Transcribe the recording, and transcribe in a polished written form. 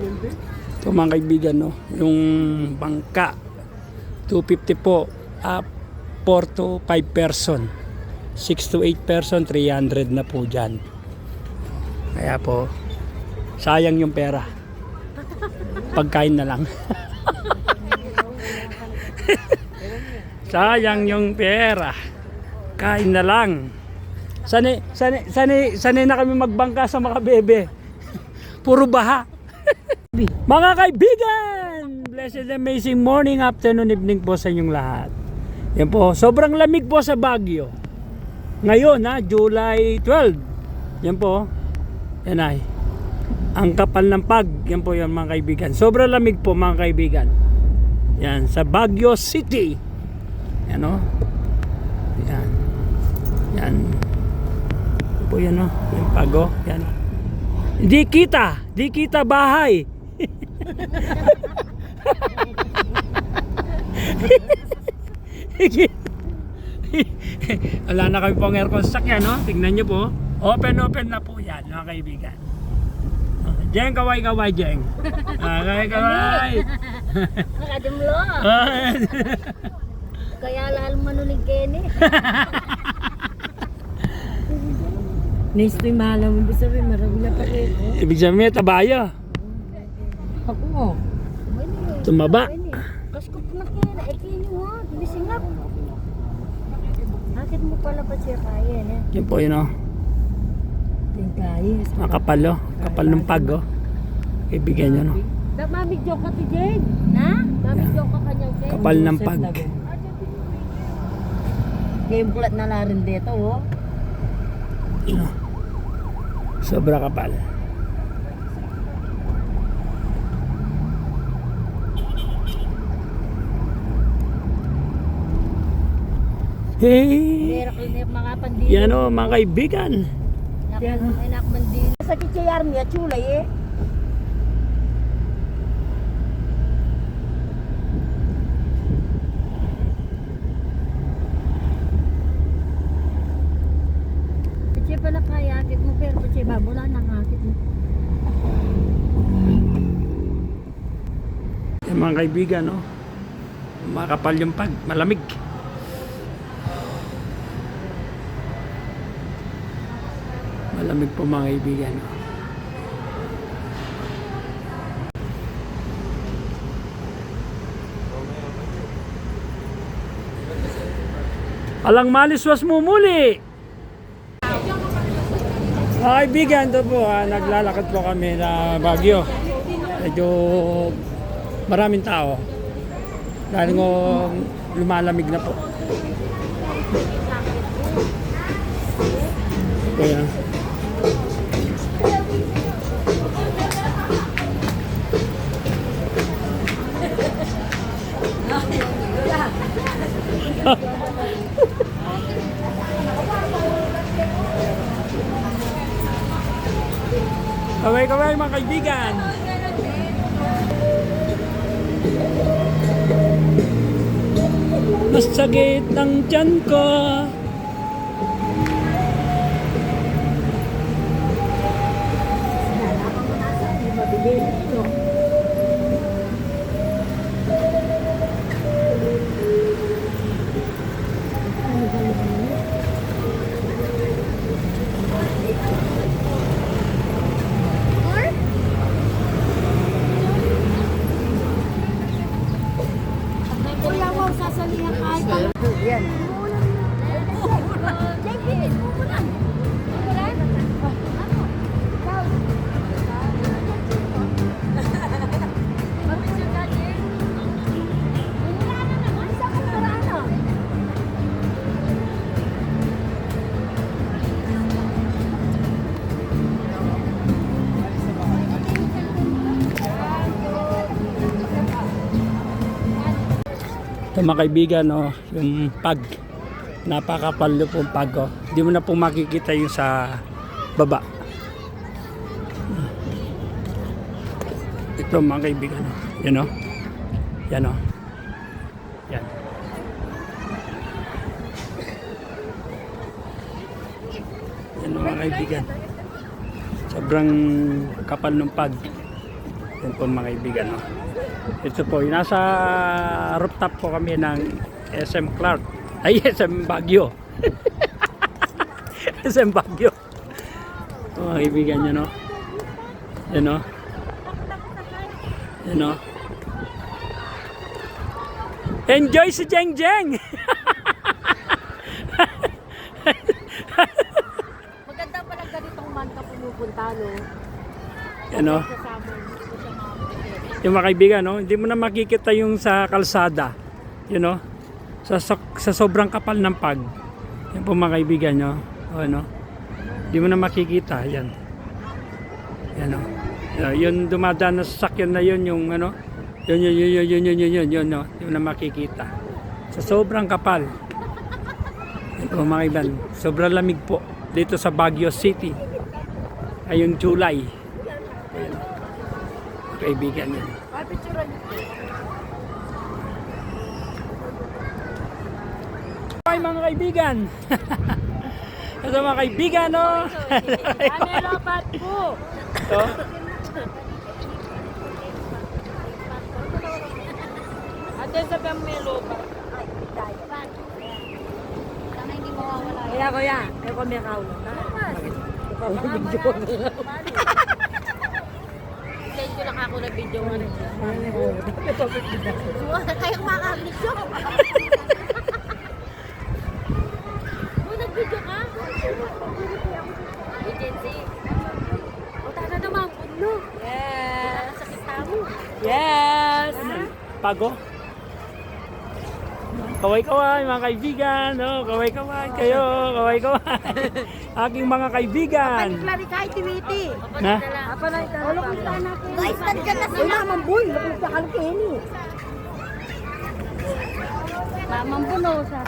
Ito mga kaibigan, no? Yung bangka 250 po, 4 to 5 person, 6 to 8 person 300 na po dyan. Kaya po sayang yung pera, pagkain na lang. Sayang yung pera, kain na lang. Sanay na kami magbangka sa mga bebe. Puro baha. Mga kaibigan, blessed amazing morning, afternoon, evening po sa inyong lahat. Yan po, sobrang lamig po sa Baguio ngayon, July 12. Yan po, yan ay ang kapal ng pag. Yan po yan mga kaibigan, sobrang lamig po mga kaibigan. Yan sa Baguio City. Yan o, yan, yan po yan o, yung pago, yan o. Di kita bahay. Wala na kami pong aircon sakyan, no? Tingnan nyo po, open na po yan mga kaibigan. Jeng, kaway Jeng. Kaway. Nakadimlo. Kaya lalo manulig Kenny. Next time malam mo sabi maragula pa rin. Ibig sabihin tabayo. Ako mo. Tumaba. Kaskop na kaya, ekini mo, bisingap. Bakit mo pala pa siya kaya, ne? Yan po yun, o. Kaya. Makapal, o. Kapal ng pag, o. Kaibigan nyo, no. Mabigyo ka ti Jade. Na? Mabigyo ka kanyang Jade. Kapal ng pag. Game kulat na la rin dito, oh. Yun, o. Sobra kapal. Hey! Meron ko na mga pandilo. Yan o mga kaibigan. Anak mandilo. Sa kichayar niya, chulay eh. Kichaya pala kaya, akit mo pero kichaya babula nang akit mo. Yan mga kaibigan, no? Makapal yung pag, malamig. Malamig po mga kaibigan, no? Alang maliswas mo muli. Mga kaibigan, ito po, naglalakad po kami na Baguio. Medyo maraming tao dahil lumalamig na po. Kaya kaway mga kaibigan. Mas sakit ang tiyan ko. Kuya mo, sasalihan kahit yan. Ito mga kaibigan, no, yung pag, napakapal pong pag, oh. Hindi mo na po makikita yung sa baba. Ito mga kaibigan, no. Yan, oh. Yan, oh. Yan. Yan mga kaibigan. Sobrang kapal ng pag. Yan po mga kaibigan. No? Ito po, yung nasa rooftop po kami ng SM Clark. Ay, SM Baguio. SM Baguio. Mga kaibigan nyo, no? Yan, no? Yan, no? Enjoy si Jeng Jeng! Maganda pala ganitong man ka pumupunta, no? Yan, no? Kasama, hindi ko siya makakita. Yung mga kaibigan, no? Hindi mo na makikita yung sa kalsada. You know? Sa sobrang kapal ng pag. Yan po mga kaibigan, no? O, ano? Hindi mo na makikita. Yan. Yan, no? Yung dumadaan na sasakyan na yun, yung ano? Yun, no? Hindi mo na makikita. Sa sobrang kapal. Yan po mga kaibigan. Sobrang lamig po. Dito sa Baguio City. Ay yung July. Ayan. Mga kaibigan yun. Ay, picturean niyo. Hi mga kaibigan! Ito mga kaibigan, no? Ano pat po? Ito. Ate, sabi ang may loba. Sana hindi mawawala. Kuya, ako may kaulo. Ikaw may video. Medyo lang ako na video nga rin. Kaya makakabidyo. Nag-video ka? Agency. O, tara naman, puno. Yes. Sakit mo. Yes. Pago. Kaway-kaway mga kaibigan, no? Kaway-kaway kayo, kaway-kaway. Aking mga kaibigan. Klari kahit tiwiti. Na? Apa na ito? Ulo kung saan natin. Guys, nandiyan na sila. Mamang boy. Lapit sa kalkini. Mamang buno sa...